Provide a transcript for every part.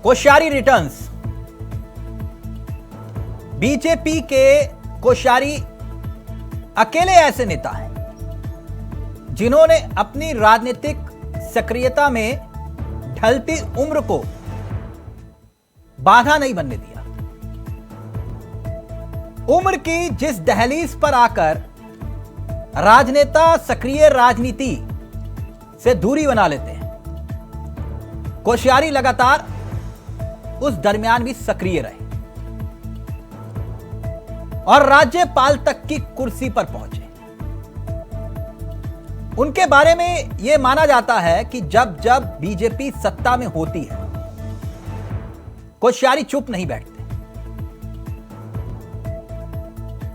Koshyari returns. BJP के कोश्यारी अकेले ऐसे नेता हैं जिन्होंने अपनी राजनीतिक सक्रियता में ढलती उम्र को बाधा नहीं बनने दिया। उम्र की जिस दहलीज पर आकर राजनेता सक्रिय राजनीति से दूरी बना लेते हैं, कोश्यारी लगातार उस दरमियान भी सक्रिय रहे और राज्यपाल तक की कुर्सी पर पहुंचे। उनके बारे में यह माना जाता है कि जब जब बीजेपी सत्ता में होती है, कोश्यारी चुप नहीं बैठते।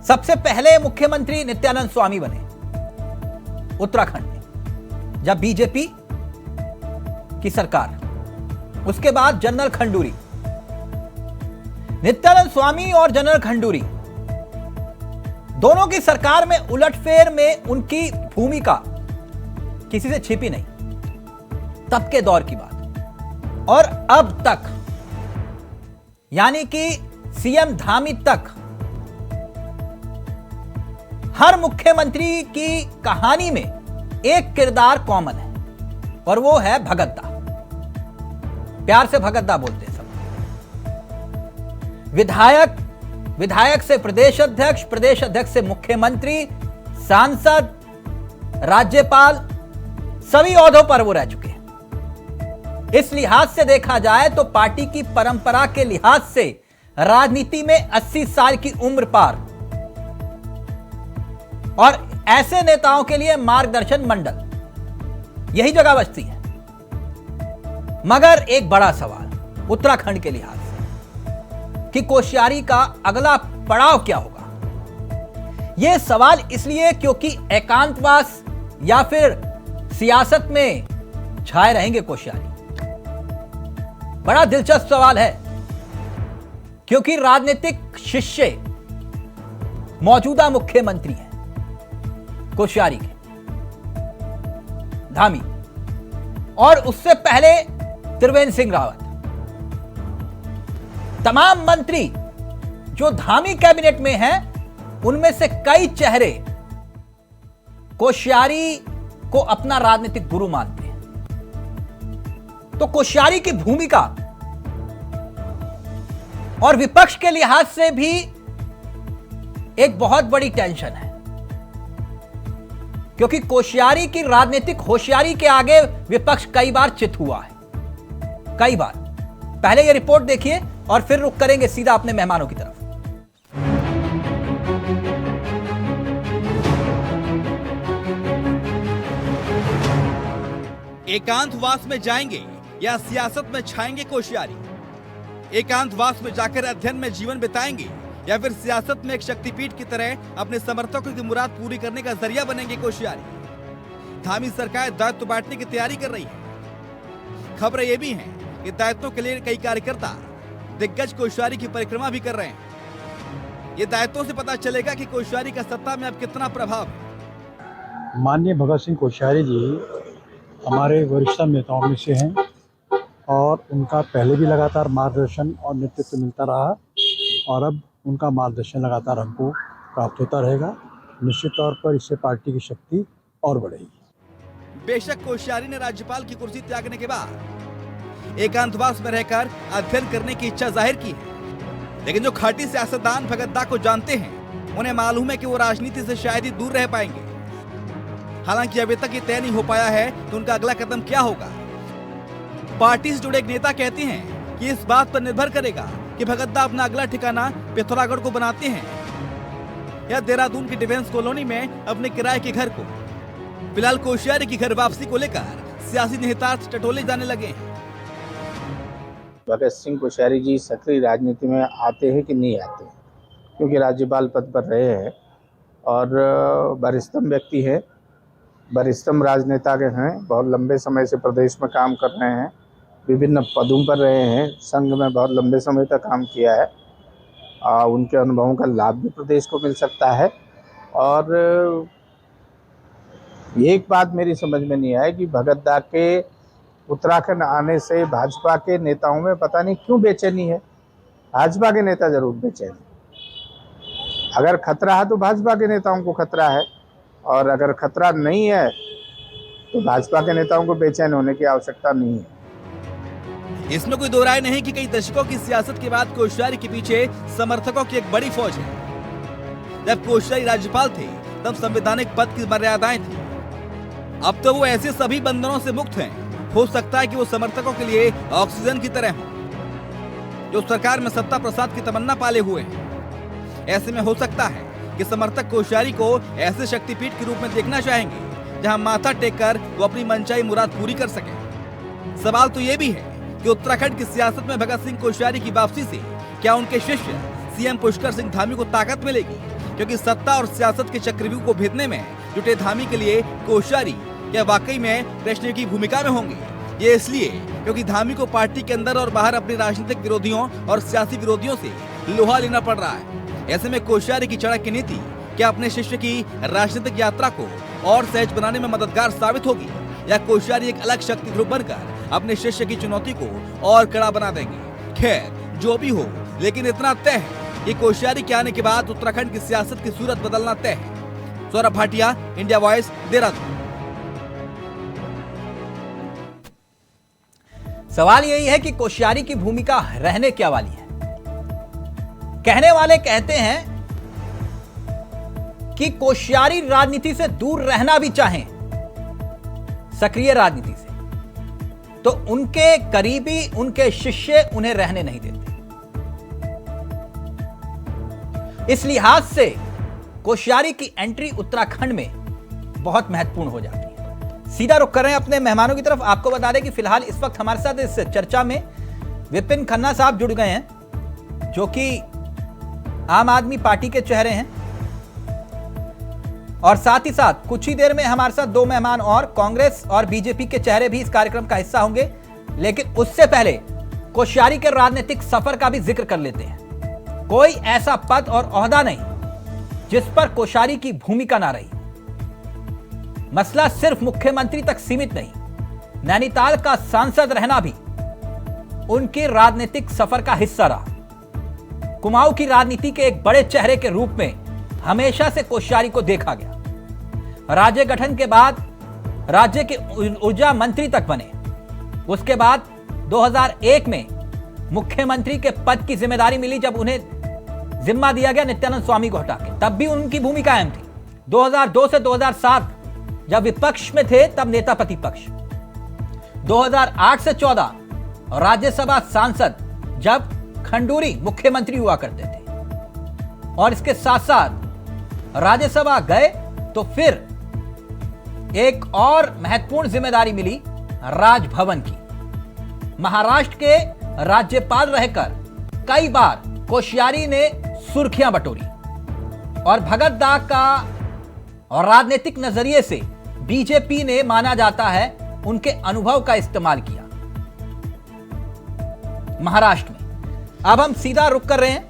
सबसे पहले मुख्यमंत्री नित्यानंद स्वामी बने उत्तराखंड में, जब बीजेपी की सरकार। उसके बाद जनरल खंडूरी। नित्यानंद स्वामी और जनरल खंडूरी दोनों की सरकार में उलटफेर में उनकी भूमिका किसी से छिपी नहीं, तब के दौर की बात। और अब तक, यानी कि सीएम धामी तक, हर मुख्यमंत्री की कहानी में एक किरदार कॉमन है और वो है भगत दा। प्यार से भगत दा बोलते हैं सब। विधायक से प्रदेश अध्यक्ष से मुख्यमंत्री, सांसद, राज्यपाल, सभी ओहदों पर वो रह चुके हैं। इस लिहाज से देखा जाए तो पार्टी की परंपरा के लिहाज से राजनीति में 80 साल की उम्र पार, और ऐसे नेताओं के लिए मार्गदर्शन मंडल यही जगह बचती है। मगर एक बड़ा सवाल उत्तराखंड के लिहाज से कि कोश्यारी का अगला पड़ाव क्या होगा। यह सवाल इसलिए क्योंकि एकांतवास या फिर सियासत में छाए रहेंगे कोश्यारी। बड़ा दिलचस्प सवाल है, क्योंकि राजनीतिक शिष्य मौजूदा मुख्यमंत्री हैं कोश्यारी के, धामी, और उससे पहले त्रिवेंद्र सिंह रावत। तमाम मंत्री जो धामी कैबिनेट में हैं, उनमें से कई चेहरे कोश्यारी को अपना राजनीतिक गुरु मानते हैं। तो कोश्यारी की भूमिका और विपक्ष के लिहाज से भी एक बहुत बड़ी टेंशन है, क्योंकि कोश्यारी की राजनीतिक होशियारी के आगे विपक्ष कई बार चित हुआ है, कई बार। पहले यह रिपोर्ट देखिए और फिर रुख करेंगे सीधा अपने मेहमानों की तरफ। एकांतवास में जाएंगे या सियासत में छाएंगे कोश्यारी? एकांतवास में जाकर अध्ययन में जीवन बिताएंगे या फिर सियासत में एक शक्तिपीठ की तरह अपने समर्थकों की मुराद पूरी करने का जरिया बनेंगे कोश्यारी? धामी सरकार दायित्व बांटने की तैयारी कर रही है। खबरें ये भी हैं कि दायित्वों के लिए कई कार्यकर्ता दिग्गज कोश्यारी की परिक्रमा भी कर रहे हैं। ये दायित्वों से पता चलेगा कि कोश्यारी का सत्ता में अब कितना प्रभाव है। माननीय भगत सिंह कोश्यारी जी हमारे वरिष्ठ नेताओं में से हैं और उनका पहले भी लगातार मार्गदर्शन और नेतृत्व मिलता रहा और अब उनका मार्गदर्शन लगातार हमको प्राप्त होता रहेगा। निश्चित तौर पर इससे पार्टी की शक्ति और बढ़ेगी। बेशक कोश्यारी ने राज्यपाल की कुर्सी त्यागने के बाद एकांतवास में रहकर अध्ययन करने की इच्छा जाहिर की है, लेकिन जो खाटी सियासतदान भगत दा को जानते हैं, उन्हें मालूम है कि वो राजनीति से शायद ही दूर रह पाएंगे। हालांकि अभी तक ये तय नहीं हो पाया है तो उनका अगला कदम क्या होगा। पार्टी से जुड़े एक नेता कहते हैं कि इस बात पर निर्भर करेगा कि भगत दा अपना अगला ठिकाना पिथौरागढ़ को बनाते हैं या देहरादून की डिफेंस कॉलोनी में अपने किराए के घर को। फिलहाल कोश्यारी की घर वापसी को लेकर सियासी निहितार्थ टटोले जाने लगे हैं। भगत सिंह कोश्यारी जी सक्रिय राजनीति में आते हैं कि नहीं आते, क्योंकि राज्यपाल पद पर रहे हैं और वरिष्ठतम व्यक्ति है, वरिष्ठतम राजनेता के हैं, बहुत लंबे समय से प्रदेश में काम कर रहे हैं, विभिन्न पदों पर रहे हैं, संघ में बहुत लंबे समय तक काम किया है। उनके अनुभवों का लाभ भी प्रदेश को मिल सकता है। और एक बात मेरी समझ में नहीं आई कि भगत दा के उत्तराखंड आने से भाजपा के नेताओं में पता नहीं क्यों बेचैनी है। भाजपा के नेता जरूर बेचैन हैं। अगर खतरा है तो भाजपा के नेताओं को खतरा है, और अगर खतरा नहीं है तो भाजपा के नेताओं को बेचैन होने की आवश्यकता नहीं है। इसमें कोई दो राय नहीं कि कई दशकों की सियासत के बाद कोश्यारी के पीछे समर्थकों की एक बड़ी फौज है। जब कोश्यारी राज्यपाल थे तब संवैधानिक पद की मर्यादाएं थी। अब तो वो ऐसे सभी बंधनों से मुक्त हैं। हो सकता है कि वो समर्थकों के लिए ऑक्सीजन की तरह हो, जो सरकार में सत्ता प्रसाद की तमन्ना पाले हुए हैं। ऐसे में हो सकता है कि समर्थक कोश्यारी को ऐसे शक्तिपीठ के रूप में देखना चाहेंगे जहां माथा टेककर वो अपनी मनचाही मुराद पूरी कर सके। सवाल तो ये भी है कि उत्तराखंड की सियासत में भगत सिंह कोश्यारी की वापसी से क्या उनके शिष्य सीएम पुष्कर सिंह धामी को ताकत मिलेगी? क्योंकि सत्ता और सियासत के चक्रव्यूह को भेदने में जुटे धामी के लिए कोश्यारी क्या वाकई में कृष्ण की भूमिका में होंगे? ये इसलिए क्योंकि धामी को पार्टी के अंदर और बाहर अपने राजनीतिक विरोधियों और सियासी विरोधियों से लोहा लेना पड़ रहा है। ऐसे में कोश्यारी की चढ़क की नीति क्या अपने शिष्य की राजनीतिक यात्रा को और सहज बनाने में मददगार साबित होगी, या कोश्यारी एक अलग शक्ति ध्रुव बनकर अपने शिष्य की चुनौती को और कड़ा बना देंगे? खैर जो भी हो, लेकिन इतना तय है कि कोश्यारी के आने के बाद उत्तराखंड की सियासत की सूरत बदलना तय है। Saurabh Bhatia, India voice, Dehradun. सवाल यही है कि कोश्यारी की भूमिका रहने क्या वाली है। कहने वाले कहते हैं कि कोश्यारी राजनीति से दूर रहना भी चाहें, सक्रिय राजनीति से, तो उनके करीबी, उनके शिष्य उन्हें रहने नहीं देते। इस लिहाज से कोश्यारी की एंट्री उत्तराखंड में बहुत महत्वपूर्ण हो जाती है। सीधा रुख कर रहे हैं अपने मेहमानों की तरफ। आपको बता दें कि फिलहाल इस वक्त हमारे साथ इस चर्चा में विपिन खन्ना साहब जुड़ गए हैं, जो कि आम आदमी पार्टी के चेहरे हैं, और साथ ही साथ कुछ ही देर में हमारे साथ दो मेहमान और कांग्रेस और बीजेपी के चेहरे भी इस कार्यक्रम का हिस्सा होंगे। लेकिन उससे पहले कोश्यारी के राजनीतिक सफर का भी जिक्र कर लेते हैं। कोई ऐसा पद और ओहदा नहीं जिस पर कोश्यारी की भूमिका ना रही। मसला सिर्फ मुख्यमंत्री तक सीमित नहीं, नैनीताल का सांसद रहना भी उनके राजनीतिक सफर का हिस्सा रहा। कुमाऊं की राजनीति के एक बड़े चेहरे के रूप में हमेशा से कोश्यारी को देखा गया। राज्य गठन के बाद राज्य के ऊर्जा मंत्री तक बने। उसके बाद 2001 में मुख्यमंत्री के पद की जिम्मेदारी मिली, जब उन्हें जिम्मा दिया गया नित्यानंद स्वामी को हटा के। तब भी उनकी भूमिका अहम थी। 2002 से 2007 जब विपक्ष में थे, तब नेता प्रतिपक्ष। 2008 से 14 राज्यसभा सांसद, जब खंडूरी मुख्यमंत्री हुआ करते थे। और इसके साथ साथ राज्यसभा गए तो फिर एक और महत्वपूर्ण जिम्मेदारी मिली राजभवन की। महाराष्ट्र के राज्यपाल रहकर कई बार कोश्यारी ने सुर्खियां बटोरी, और भगत दा का और राजनीतिक नजरिए से बीजेपी ने, माना जाता है, उनके अनुभव का इस्तेमाल किया महाराष्ट्र में। अब हम सीधा रुख कर रहे हैं।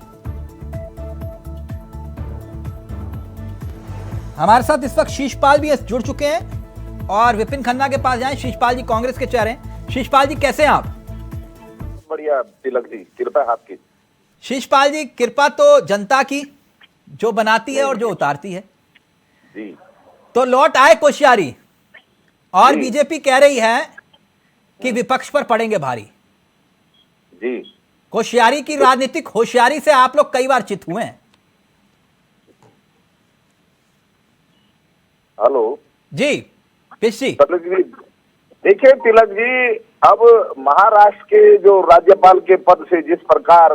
हमारे साथ इस वक्त शीशपाल भी जुड़ चुके हैं, और विपिन खन्ना के पास जाएं। शीशपाल जी कांग्रेस के चेहरे हैं। शीशपाल जी कैसे हैं आप? बढ़िया तिलक जी, कृपा है आपकी। शीशपाल जी, कृपा तो जनता की, जो बनाती है और जो उतारती है जी। तो लौट आए कोश्यारी, और बीजेपी कह रही है कि विपक्ष पर पड़ेंगे भारी। जी, कोश्यारी की राजनीतिक होशियारी से आप लोग कई बार चित हुए हैं। हेलो जी पिशी। तिलक जी, देखिए तिलक जी, अब महाराष्ट्र के जो राज्यपाल के पद से जिस प्रकार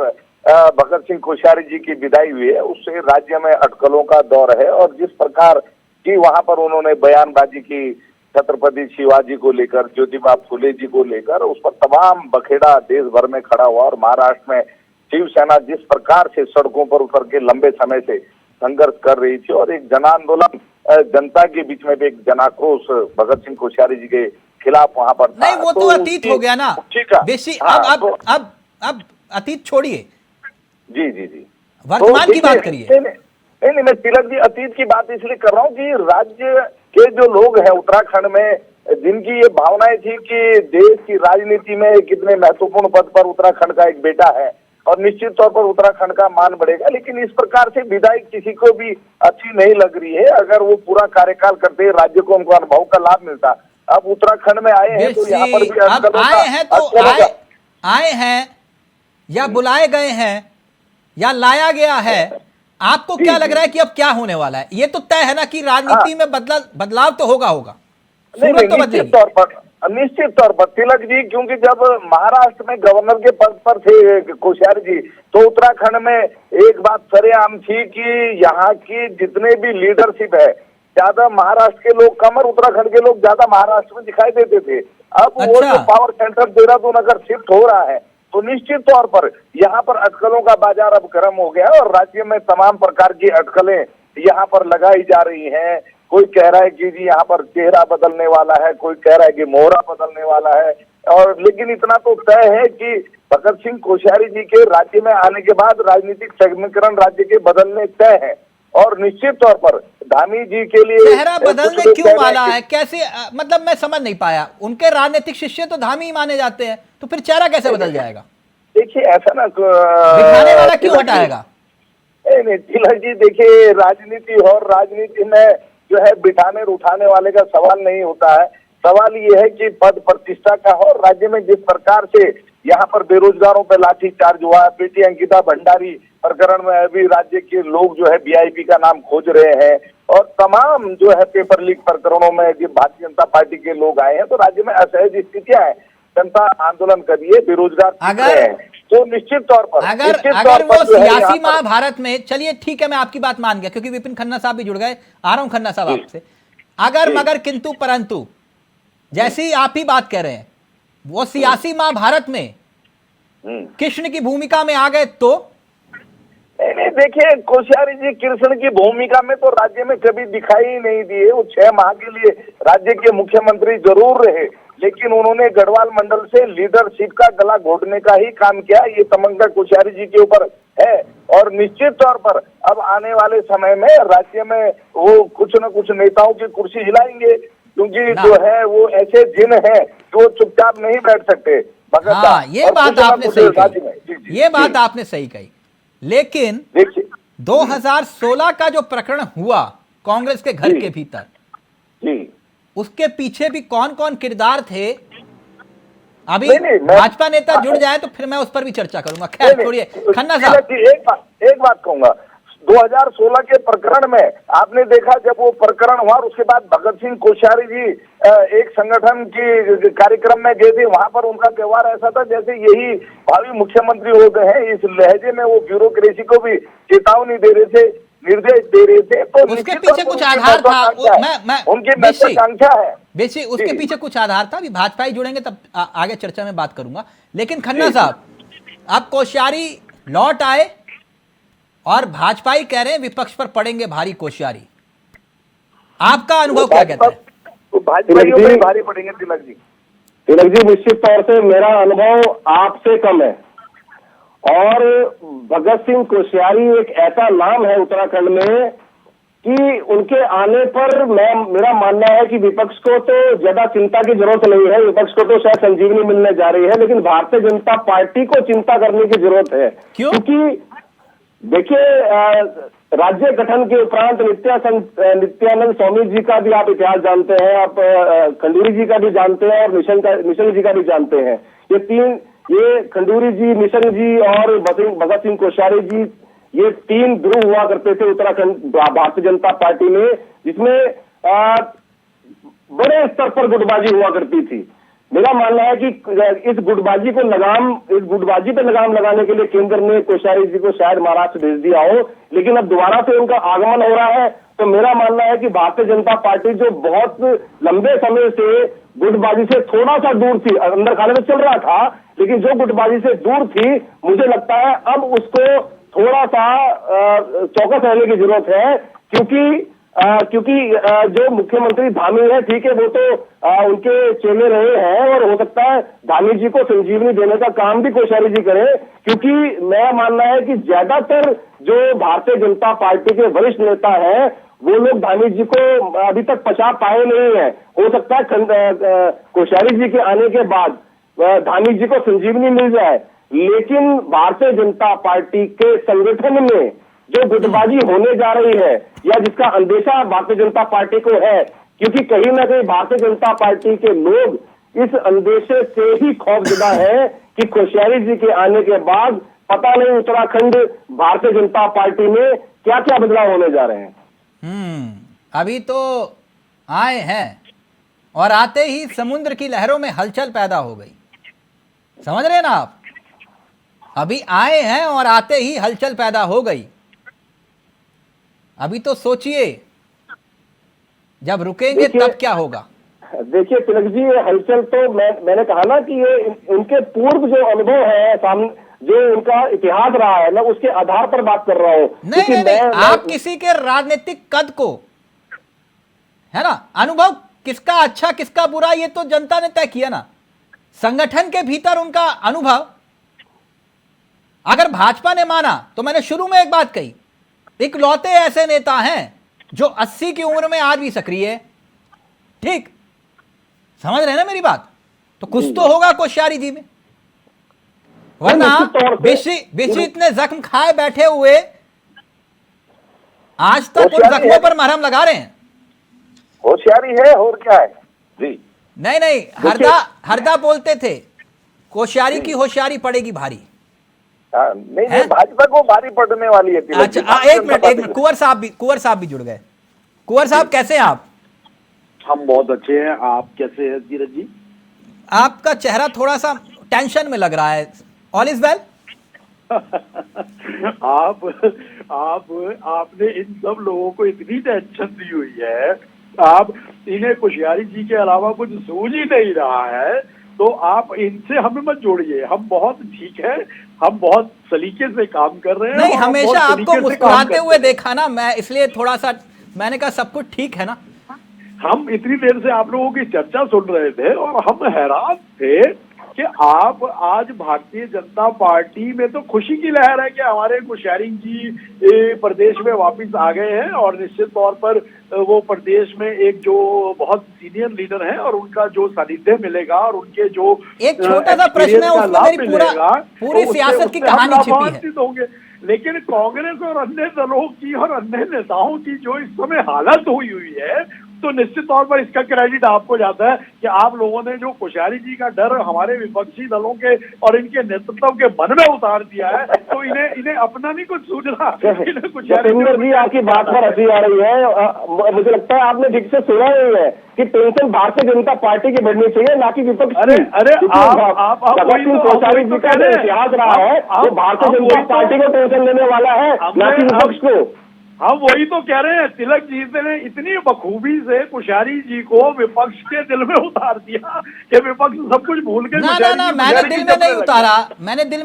भगत सिंह कोश्यारी जी की विदाई हुई है, उससे राज्य में अटकलों का दौर है। और जिस प्रकार की वहां पर उन्होंने बयानबाजी की छत्रपति शिवाजी को लेकर, ज्योतिबा फुले जी को लेकर, उस पर तमाम बखेड़ा देश भर में खड़ा हुआ। और महाराष्ट्र में शिवसेना जिस प्रकार से सड़कों पर उतर के लंबे समय से संघर्ष कर रही थी, और एक जन आंदोलन जनता के बीच में भी एक जनाक्रोश भगत सिंह कोश्यारी जी के खिलाफ वहां पर नहीं, वो तो अतीत हो गया ना बेशी। अब अतीत छोड़िए, जी जी जी, वर्तमान की बात करिए। नहीं, मैं तिलक जी अतीत की बात इसलिए कर रहा हूँ कि राज्य के जो लोग हैं उत्तराखंड में, जिनकी ये भावनाएं थी कि देश की राजनीति में कितने महत्वपूर्ण पद पर उत्तराखंड का एक बेटा है और निश्चित तौर पर उत्तराखंड का मान बढ़ेगा, लेकिन इस प्रकार से विदाई किसी को भी अच्छी नहीं लग रही है। अगर वो पूरा कार्यकाल करते राज्य को उनको अनुभव का लाभ मिलता। अब उत्तराखंड में आए हैं तो यहाँ पर भी अब आए हैं तो आए हैं या बुलाए गए हैं या लाया गया है, आपको क्या लग रहा है कि अब क्या होने वाला है? ये तो तय है ना कि राजनीति में बदलाव तो होगा सूरत तो बदलेगी। निश्चित तौर पर तिलक जी, क्योंकि जब महाराष्ट्र में गवर्नर के पद पर थे कोश्यारी जी, तो उत्तराखंड में एक बात सरेआम थी कि यहाँ की जितने भी लीडरशिप है, ज्यादा महाराष्ट्र के लोग कम और उत्तराखंड के लोग ज्यादा महाराष्ट्र में दिखाई देते थे। अब वो जो पावर सेंटर देहरादून अगर शिफ्ट हो रहा है तो निश्चित तौर पर यहाँ पर अटकलों का बाजार अब गर्म हो गया और राज्य में तमाम प्रकार की अटकलें यहाँ पर लगाई जा रही हैं। कोई कह रहा है कि जी यहाँ पर चेहरा बदलने वाला है, कोई कह रहा है कि मोहरा बदलने वाला है, और लेकिन इतना तो तय है कि भगत सिंह कोश्यारी जी के राज्य में आने के बाद राजनीतिक समीकरण राज्य के बदलने तय है। और निश्चित तौर पर धामी जी के लिए चेहरा बदलने क्यों वाला है? कैसे, मतलब मैं समझ नहीं पाया। उनके राजनीतिक शिष्य तो धामी ही माने जाते हैं, तो फिर चेहरा कैसे बदल जाएगा? देखिए ऐसा ना दिखाने वाला क्यों हटाएगा? नहीं तिलक जी, देखिए राजनीति और राजनीति में जो है बिठाने उठाने वाले का सवाल नहीं होता है। सवाल ये है कि पद प्रतिष्ठा का हो। राज्य में जिस प्रकार से यहाँ पर बेरोजगारों पर लाठीचार्ज हुआ, बेटी अंकिता भंडारी प्रकरण में अभी राज्य के लोग जो है वीआईपी का नाम खोज रहे हैं, और तमाम जो है पेपर लीक प्रकरणों में जो भारतीय जनता पार्टी के लोग आए हैं, तो राज्य में असहज स्थितियां हैं। जनता आंदोलन करिए, बेरोजगार अगर तो निश्चित तौर पर अगर वो सियासी महाभारत में, चलिए ठीक है, मैं आपकी बात मान गया क्योंकि विपिन खन्ना साहब भी जुड़ गए। आ रहा हूं खन्ना साहब आपसे। अगर मगर किंतु परंतु जैसी आप ही बात कह रहे हैं, वो सियासी महाभारत में कृष्ण की भूमिका में आ गए तो नहीं, देखिए कोश्यारी जी कृष्ण की भूमिका में तो राज्य में कभी दिखाई ही नहीं दिए। वो 6 माह के लिए राज्य के मुख्यमंत्री जरूर रहे, लेकिन उन्होंने गढ़वाल मंडल से लीडरशिप का गला घोटने का ही काम किया। ये तमंगा कोश्यारी जी के ऊपर है और निश्चित तौर पर अब आने वाले समय में राज्य में वो कुछ न कुछ नेताओं की कुर्सी हिलाएंगे, क्योंकि जो है वो ऐसे जिन है जो चुपचाप नहीं बैठ सकते। हाँ, ये बात आपने सही कही, ये बात आपने सही कही। लेकिन 2016 का जो प्रकरण हुआ कांग्रेस के घर के भीतर, उसके पीछे भी कौन कौन किरदार थे? अभी भाजपा नेता जुड़ जाए तो फिर मैं उस पर भी चर्चा करूंगा। खैर छोड़िए खन्ना साहब, एक बात कहूंगा। 2016 के प्रकरण में आपने देखा, जब वो प्रकरण हुआ उसके बाद भगत सिंह कोश्यारी जी एक संगठन की कार्यक्रम में गए थे। वहां पर उनका व्यवहार ऐसा था जैसे यही भावी मुख्यमंत्री हो गए हैं। इस लहजे में वो ब्यूरोक्रेसी को भी चेतावनी दे रहे थे, निर्देश दे रहे थे। तो उसके पीछे कुछ आधार था, उनकी महत्वाकांक्षा है बेसिक, उसके पीछे कुछ आधार था। अभी भाजपा ही जुड़ेंगे तब आगे चर्चा में बात करूंगा। लेकिन खन्ना साहब, अब कोश्यारी लौट आए और भाजपा ही कह रहे हैं विपक्ष पर पड़ेंगे भारी कोश्यारी। आपका अनुभव क्या कहता है? भाजपाइयों पर भारी पड़ेंगे तिलक जी। तिलक जी, निश्चित तौर से मेरा अनुभव आपसे कम है। और भगत सिंह कोश्यारी एक ऐसा नाम है उत्तराखंड में कि उनके आने पर मेरा मानना है कि विपक्ष को तो ज्यादा चिंता की जरूरत नहीं है। विपक्ष को तो शायद संजीवनी मिलने जा रही है, लेकिन भारतीय जनता पार्टी को चिंता करने की जरूरत है। क्योंकि देखिए, राज्य गठन के उपरांत नित्यानंद स्वामी जी का भी आप इतिहास जानते हैं, आप खंडूरी जी का भी जानते हैं और निशंक जी का भी जानते हैं। ये खंडूरी जी, निशंक जी और भगत सिंह कोश्यारी जी, ये 3 ध्रुव हुआ करते थे उत्तराखंड भारतीय जनता पार्टी में, जिसमें बड़े स्तर पर गुटबाजी हुआ करती थी। मेरा मानना है कि इस गुटबाजी पे लगाम लगाने के लिए केंद्र ने कोश्यारी जी को शायद महाराष्ट्र भेज दिया हो, लेकिन अब दोबारा से उनका आगमन हो रहा है। तो मेरा मानना है कि भारतीय जनता पार्टी जो बहुत लंबे समय से गुटबाजी से थोड़ा सा दूर थी, अंदर खाने में चल रहा था, लेकिन जो गुटबाजी से दूर थी, मुझे लगता है अब उसको थोड़ा सा चौकस रहने की जरूरत है। क्योंकि जो मुख्यमंत्री धामी है, ठीक है, वो तो उनके चेले रहे हैं और हो सकता है धामी जी को संजीवनी देने का काम भी कोश्यारी जी करें। क्योंकि मेरा मानना है कि ज्यादातर जो भारतीय जनता पार्टी के वरिष्ठ नेता हैं वो लोग धामी जी को अभी तक पचा पाए नहीं है। हो सकता है कोश्यारी जी के आने के बाद धामी जी को संजीवनी मिल जाए, लेकिन भारतीय जनता पार्टी के संगठन में जो गुटबाजी होने जा रही है, या जिसका अंदेशा भारतीय जनता पार्टी को है, क्योंकि कहीं ना कहीं भारतीय जनता पार्टी के लोग इस अंदेशे से ही खौफजदा है कि कोश्यारी जी के आने के बाद पता नहीं उत्तराखंड भारतीय जनता पार्टी में क्या क्या बदलाव होने जा रहे हैं। अभी तो आए हैं और आते ही समुद्र की लहरों में हलचल पैदा हो गई, समझ रहे हैं ना आप? अभी आए हैं और आते ही हलचल पैदा हो गई। अभी तो सोचिए जब रुकेंगे तब क्या होगा। देखिए तिलक जी, ये हलचल तो मैंने कहा ना कि ये उनके पूर्व जो अनुभव है, सामने जो उनका इतिहास रहा है, मैं उसके आधार पर बात कर रहा हूँ। नहीं, आप किसी के राजनीतिक कद को, है ना, अनुभव किसका अच्छा किसका बुरा ये तो जनता ने तय किया ना। संगठन के भीतर उनका अनुभव अगर भाजपा ने माना तो मैंने शुरू में एक बात कही, इकलौते ऐसे नेता हैं जो 80 की उम्र में आज भी सक्रिय है। ठीक, समझ रहे हैं ना मेरी बात? तो कुछ तो होगा कोश्यारी जी में, वरना बिश्री इतने जख्म खाए बैठे हुए आज तक उन जख्मों पर मरहम लगा रहे हैं। होशियारी है और क्या है जी। नहीं, हरदा बोलते थे कोश्यारी की होशियारी पड़ेगी भारी। नहीं, भाजपा को भारी पड़ने वाली है। अच्छा, एक मिनट, कुंवर साहब भी जुड़ गए। कुंवर साहब कैसे हैं आप? हम बहुत अच्छे हैं, आप कैसे हैं धीरज जी? आपका चेहरा थोड़ा सा टेंशन में लग रहा है। All is well? आपने इन सब लोगों को इतनी टेंशन दी हुई है, आप इन्हें कोश्यारी जी के अलावा कुछ सूझ ही नहीं रहा है, तो आप इनसे हमें मत जोड़िए। हम बहुत ठीक है, हम बहुत सलीके से काम कर रहे हैं। नहीं, हमेशा आपको मुस्कुराते हुए देखा ना, मैं इसलिए थोड़ा सा मैंने कहा सब कुछ ठीक है ना। हम इतनी देर से आप लोगों की चर्चा सुन रहे थे और हम हैरान थे कि आप आज भारतीय जनता पार्टी में तो खुशी की लहर है कि हमारे कोश्यारी जी प्रदेश में वापस आ गए हैं, और निश्चित तौर पर वो प्रदेश में एक जो बहुत सीनियर लीडर हैं और उनका जो सानिध्य मिलेगा और उनके जो एक छोटा सा प्रश्न है उसमें मेरी पूरी सियासत की कहानी छिपी है। होंगे। लेकिन कांग्रेस और अन्य दलों की और अन्य नेताओं की जो इस समय हालत हुई है, तो निश्चित तौर पर इसका क्रेडिट आपको जाता है कि आप लोगों ने जो कोश्यारी जी का डर हमारे विपक्षी दलों के और इनके नेतृत्व के मन में उतार दिया है, तो इन्हें अपना नहीं कुछ सूझ रहा। जी, आपकी बात पर हंसी आ रही है, मुझे लगता है आपने ठीक से सुना नहीं है कि टेंशन भारतीय जनता पार्टी की बढ़नी चाहिए, ना कि विपक्ष। अरे कोश्यारी जी का इतिहास रहा है, तो भारतीय जनता पार्टी को टेंशन देने वाला है, ना कि विपक्ष को। हम वही तो कह रहे हैं, तिलक जी ने इतनी बखूबी से कोश्यारी जी को विपक्ष के दिल में उतार दिया कि विपक्ष सब कुछ भूल के ना, मैंने दिल में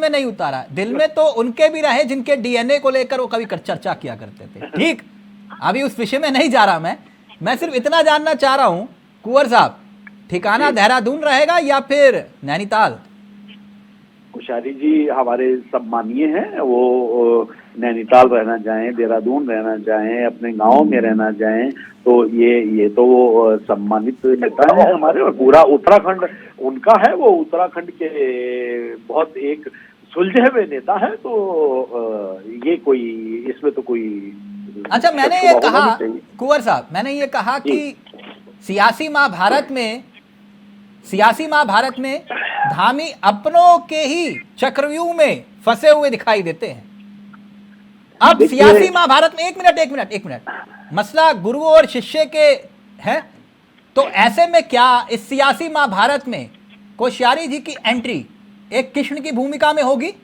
नहीं उतारा। दिल में तो उनके भी रहे जिनके डीएनए को लेकर वो कभी चर्चा किया करते थे। ठीक, अभी उस विषय में नहीं जा रहा मैं सिर्फ इतना जानना चाह रहा हूं, कुंवर साहब, ठिकाना देहरादून रहेगा या फिर नैनीताल? कोश्यारी जी हमारे सम्मानीय हैं, वो नैनीताल रहना चाहें, देहरादून रहना चाहें, अपने गांव में रहना चाहें, तो ये तो वो सम्मानित नेता है हमारे, और पूरा उत्तराखंड उनका है। वो उत्तराखंड के बहुत एक सुलझे हुए नेता है, तो ये कोई इसमें तो कोई। अच्छा, मैंने ये कहा कुंवर साहब, मैंने ये कहा कि सियासी महाभारत में धामी अपनों के ही चक्रव्यूह में फंसे हुए दिखाई देते हैं। अब सियासी महाभारत में एक मिनट मसला गुरु और शिष्य के है, तो ऐसे में क्या इस सियासी महाभारत में कोश्यारी जी की एंट्री एक कृष्ण की भूमिका में होगी?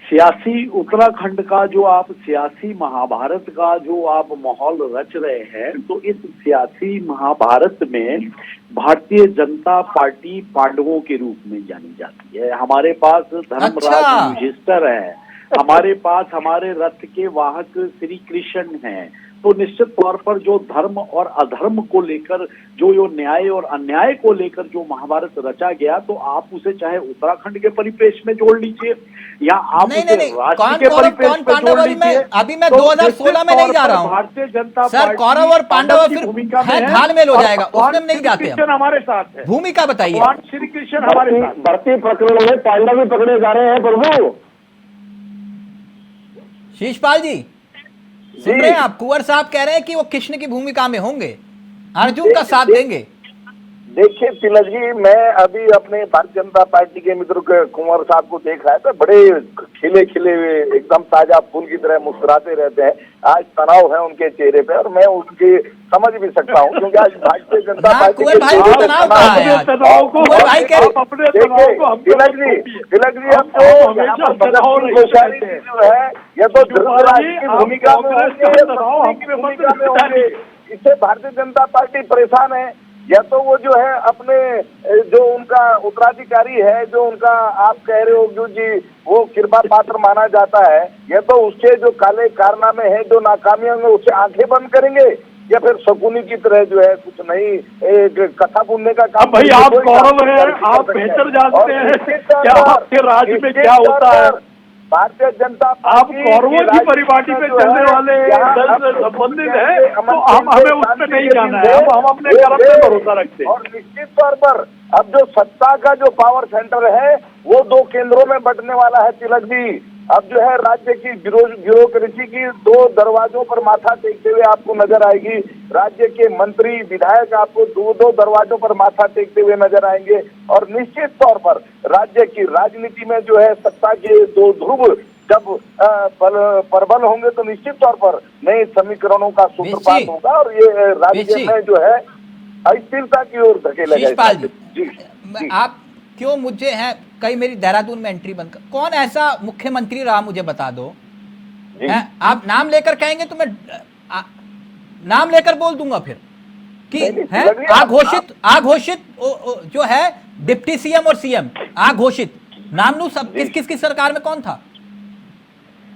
सियासी उत्तराखंड का जो आप सियासी महाभारत का जो आप माहौल रच रहे हैं, तो इस सियासी महाभारत में भारतीय जनता पार्टी पांडवों के रूप में जानी जाती है। हमारे पास धर्मराज युधिष्ठिर है, हमारे पास हमारे रथ के वाहक श्री कृष्ण हैं, तो निश्चित तौर पर जो धर्म और अधर्म को लेकर जो न्याय और अन्याय को लेकर जो महाभारत रचा गया, तो आप उसे चाहे उत्तराखंड के परिप्रेक्ष्य में जोड़ लीजिए या आप नहीं उसे नहीं राष्ट्र कौन के कौरव परिप्रेक्ष्य कौन में पांडव, जोड़ अभी मैं लीजिए। तो 2016 में नहीं जा रहा हूँ भारतीय जनता सर। पार्टी कौरव और पांडव की फिर भूमिका में है, है घालमेल हो और जाएगा, भगवान उसमें नहीं श्री जाते हम। कृष्ण हमारे साथ है, भूमिका बताइए। भगवान श्री कृष्ण हमारे साथ। भर्ती प्रकरण में पांडव भी पकड़े जा रहे हैं प्रभु। शीशपाल जी सुन रहे हैं आप? कुंवर साहब कह रहे हैं कि वो कृष्ण की भूमिका में होंगे, अर्जुन का साथ देंगे। देखिए तिलक जी, मैं अभी अपने भारतीय जनता पार्टी के मित्र के कुंवर साहब को देख रहा था, बड़े खिले खिले हुए एकदम ताजा फूल की तरह मुस्कुराते रहते हैं। आज तनाव है उनके चेहरे पे और मैं उनके समझ भी सकता हूँ, क्योंकि आज भारतीय जनता पार्टी कुंवर भाई को तनाव कहाँ है आज? कुंवर भाई कह रहे तिलक जी अब जो यहाँ पर भगत सिंह कोश्यारी जी जो है, ये तो धृतराज की भूमिका में होंगे, इससे भारतीय जनता पार्टी परेशान है। या तो वो जो है अपने जो उनका उत्तराधिकारी है, जो उनका आप कह रहे हो जो जी वो कृपा पात्र माना जाता है, या तो उसके जो काले कारनामे हैं, जो नाकामियां हैं, उससे आंखें बंद करेंगे, या फिर शकुनी की तरह जो है कुछ नहीं एक कथा बुनने का काम। भाई आप गौरव है, आप बेहतर जानते हैं क्या आपके राज्य में क्या होता है। भारतीय जनता आप कौरवों की परिपाटी पे चलने वाले दल से संबंधित है, तो हमें उस पर नहीं जाना है, हम अपने कर्म पे भरोसा रखते हैं। और निश्चित तौर पर अब जो सत्ता का जो पावर सेंटर है वो 2 केंद्रों में बंटने वाला है तिलक जी। अब जो है राज्य की ब्यूरोक्रेसी की 2 दरवाजों पर माथा टेकते हुए आपको नजर आएगी, राज्य के मंत्री विधायक आपको 2 दरवाजों पर माथा टेकते हुए नजर आएंगे। और निश्चित तौर पर राज्य की राजनीति में जो है सत्ता के 2 ध्रुव जब प्रबल होंगे तो निश्चित तौर पर नए समीकरणों का सूत्रपात होगा और ये राज्य में जो है अस्थिरता की ओर धकेलेगा। जी आप क्यों मुझे है कई मेरी देहरादून में एंट्री बंद कर, कौन ऐसा मुख्यमंत्री रहा मुझे बता दो। आप नाम लेकर कहेंगे तो मैं नाम लेकर बोल दूंगा फिर कि है आघोषित जो है डिप्टी सीएम और सीएम आघोषित नामनू सब किस सरकार में कौन था?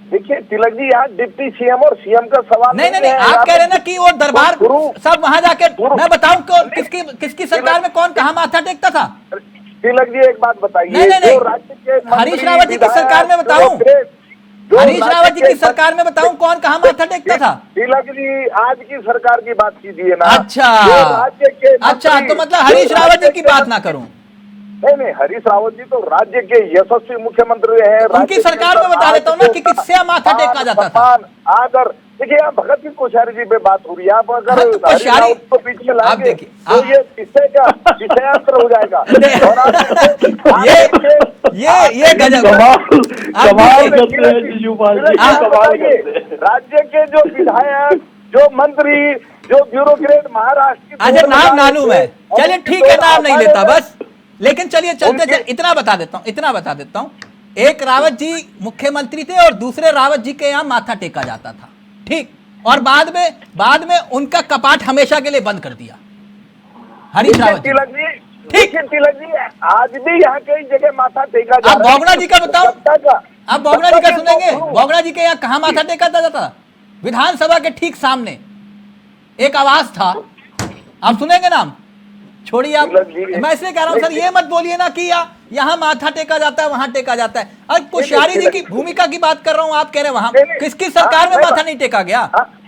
देखिए तिलक जी, यहाँ डिप्टी सीएम और सीएम का सवाल नहीं आप कह रहे ना कि वो दरबार सब वहां जाके मैं बताऊं किसकी सरकार में कौन कहां माथा टेकता था? तिलक जी एक बात बताइए, नहीं राज्य के हरीश रावत जी की सरकार में बताऊं, हरीश रावत जी की सरकार में बताऊं कौन कहां माथा टेकता था? तिलक जी आज की सरकार की बात कीजिए ना। अच्छा तो मतलब हरीश रावत जी की बात ना करूं? नहीं हरीश रावत जी तो राज्य के यशस्वी मुख्यमंत्री हैं। उनकी सरकार में बता देता हूँ ना कि किससे माथा टेका जाता था। आदर देखिए, आप भगत सिंह कोश्यारी जी पे बात हो रही है, आप अगर हरीश रावत को बीच में लाएंगे तो ये किससे का विषयांतर हो जाएगा। ये गजब राज्य के जो विधायक, जो मंत्री, जो ब्यूरोक्रेट महाराष्ट्र की अच्छा नाम नानू में, चलिए ठीक है नाम नहीं लेता बस, लेकिन चलिए चलते इतना बता देता हूँ एक रावत जी मुख्यमंत्री थे और दूसरे रावत जी के यहाँ माथा टेका जाता था, ठीक, और बाद में उनका कपाट हमेशा के लिए बंद कर दिया हरीश रावत जी। ठीक है तिलक जी, आज भी यहाँ कई जगह माथा टेका जाता है। आप बोगड़ा जी का बताओ, आप बोगड़ा जी का सुनेंगे? बोगड़ा जी के यहाँ कहाँ माथा टेका जाता? विधानसभा के ठीक सामने एक आवास था, आप सुनेंगे नाम? छोड़िए आप, मैं इसलिए कह रहा हूं सर ये मत बोलिए ना कि यहाँ माथा टेका जाता है वहां टेका जाता है। अब कोश्यारी जी की भूमिका की बात कर रहा हूँ, आप कह रहे हैं वहां किसकी सरकार में माथा नहीं टेका गया?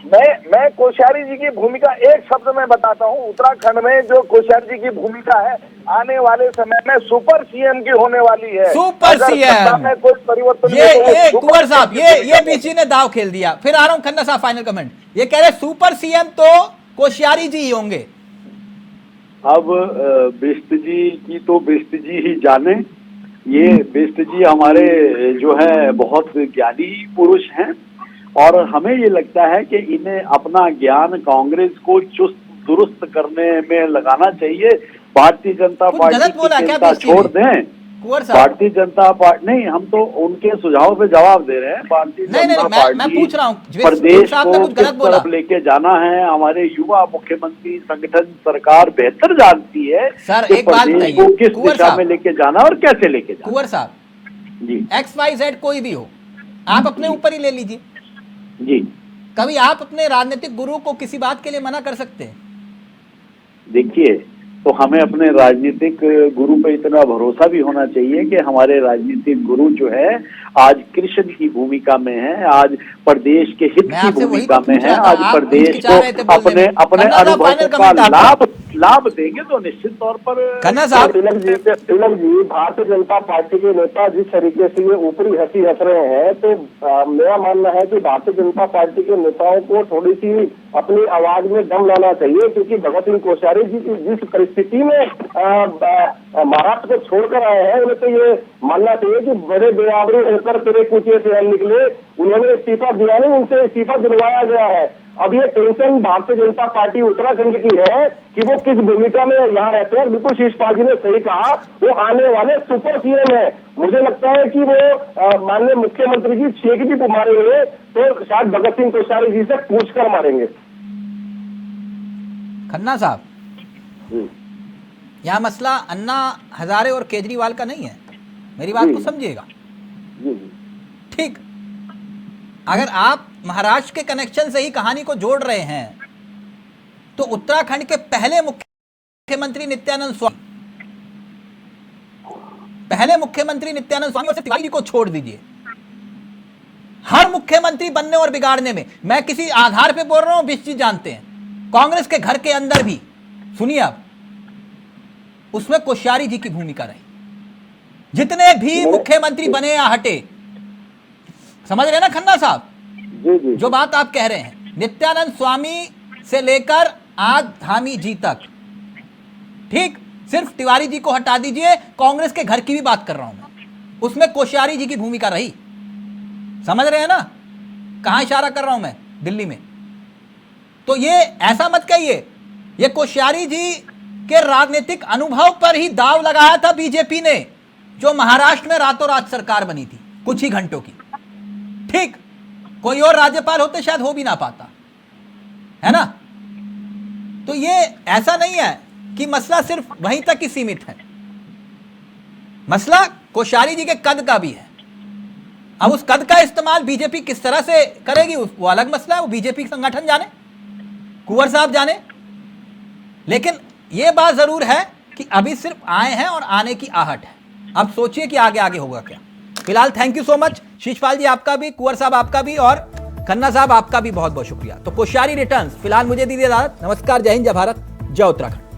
मैं कोश्यारी जी की भूमिका एक शब्द में बताता हूँ। उत्तराखंड में जो कोश्यारी जी की भूमिका है आने वाले समय में सुपर सीएम की होने वाली है। सुपर सीएम में कोई परिवर्तन, ये कुंवर साहब ये बीसी ने दाव खेल दिया। फिर आ रहा हूँ खन्ना साहब, फाइनल कमेंट। ये कह रहे सुपर सीएम तो कोश्यारी जी ही होंगे। अब बिष्ट जी की तो बिष्ट जी ही जाने, ये बिष्ट जी हमारे जो है बहुत ज्ञानी पुरुष हैं और हमें ये लगता है कि इन्हें अपना ज्ञान कांग्रेस को चुस्त दुरुस्त करने में लगाना चाहिए। भारतीय जनता पार्टी की चिंता छोड़ दें, भारतीय जनता पार्टी नहीं, हम तो उनके सुझाव पे जवाब दे रहे हैं। भारतीय जनता पार्टी प्रदेश को किस तरफ लेके जाना है हमारे युवा मुख्यमंत्री संगठन सरकार बेहतर जानती है सर। कि एक बात प्रदेश को किस दिशा में लेके जाना और कैसे लेके जाना। कुंवर साहब जी, XYZ कोई भी हो, आप अपने ऊपर ही ले लीजिए जी। कभी आप अपने राजनीतिक गुरु को किसी बात के लिए मना कर सकते हैं? देखिए, तो हमें अपने राजनीतिक गुरु पे इतना भरोसा भी होना चाहिए कि हमारे राजनीतिक गुरु जो है आज कृष्ण की भूमिका में है, आज प्रदेश के हित मैं की आपसे वही भूमिका तो में पूछ है, रहा था, आज आप प्रदेश हिचकिचा रहे थे को बोलने में। अपने खन्ना साहब, अनुभव फाइनल का कमेंट आपका। लाभ देंगे तो निश्चित तौर पर। खन्ना साहब, तिलक जी, भारतीय जनता पार्टी के नेता जिस तरीके से ये ऊपरी हंसी हंस रहे हैं, तो मेरा मानना है कि भारतीय जनता पार्टी के नेताओं को थोड़ी सी अपनी आवाज में दम लाना चाहिए, क्योंकि भगत सिंह कोश्यारी जी की जिस परिस्थिति में महाराष्ट्र को छोड़कर आए हैं, उन्हें तो ये मानना चाहिए कि बड़े बेआबरू होकर तेरे कूचे से हम निकले। उन्होंने इस्तीफा दिया नहीं, उनसे इस्तीफा दिलवाया गया है। अब ये टेंशन भारतीय जनता पार्टी उत्तराखंड की है कि वो किस भूमिका में यहाँ रहते हैं। बिल्कुल शीशपाल जी ने सही कहा, वो आने वाले सुपर सीएम है। मुझे लगता है कि वो माननीय मुख्यमंत्री जी छेक भी मारेंगे तो शायद भगत सिंह कोश्यारी जी से पूछ कर मारेंगे। खन्ना साहब, यह मसला अन्ना हजारे और केजरीवाल का नहीं है, मेरी बात को समझिएगा। ठीक, अगर आप महाराष्ट्र के कनेक्शन से ही कहानी को जोड़ रहे हैं तो उत्तराखंड के पहले मुख्यमंत्री नित्यानंद स्वामी और तिवारी जी को छोड़ दीजिए। हर मुख्यमंत्री बनने और बिगाड़ने में, मैं किसी आधार पे बोल रहा हूं, विश्व जानते हैं, कांग्रेस के घर के अंदर भी, सुनिए आप, उसमें कोश्यारी जी की भूमिका रही। जितने भी मुख्यमंत्री बने या हटे, समझ रहे ना खन्ना साहब जो बात आप कह रहे हैं, नित्यानंद स्वामी से लेकर आज धामी जी तक, ठीक, सिर्फ तिवारी जी को हटा दीजिए, कांग्रेस के घर की भी बात कर रहा हूं मैं, उसमें कोश्यारी जी की भूमिका रही। समझ रहे हैं ना कहां इशारा कर रहा हूं मैं? दिल्ली में। तो ये ऐसा मत कहिए, ये कोश्यारी जी के राजनीतिक अनुभव पर ही दाव लगाया था बीजेपी ने, जो महाराष्ट्र में रातों रात सरकार बनी थी कुछ ही घंटों की। ठीक, कोई और राज्यपाल होते शायद हो भी ना पाता, है ना? तो ये ऐसा नहीं है कि मसला सिर्फ वहीं तक ही सीमित है, मसला कोश्यारी जी के कद का भी है। अब उस कद का इस्तेमाल बीजेपी किस तरह से करेगी वो अलग मसला है, वो बीजेपी संगठन जाने, कुंवर साहब जाने। लेकिन यह बात जरूर है कि अभी सिर्फ आए हैं और आने की आहट है। अब सोचिए कि आगे आगे होगा क्या। फिलहाल thank you so much Sheeshpal ji, आपका भी, कुंवर साहब आपका भी, और खन्ना साहब आपका भी बहुत बहुत शुक्रिया। तो कोश्यारी रिटर्न्स, फिलहाल मुझे दीजिए इजाजत। नमस्कार, जय हिंद, जय भारत, जय उत्तराखंड।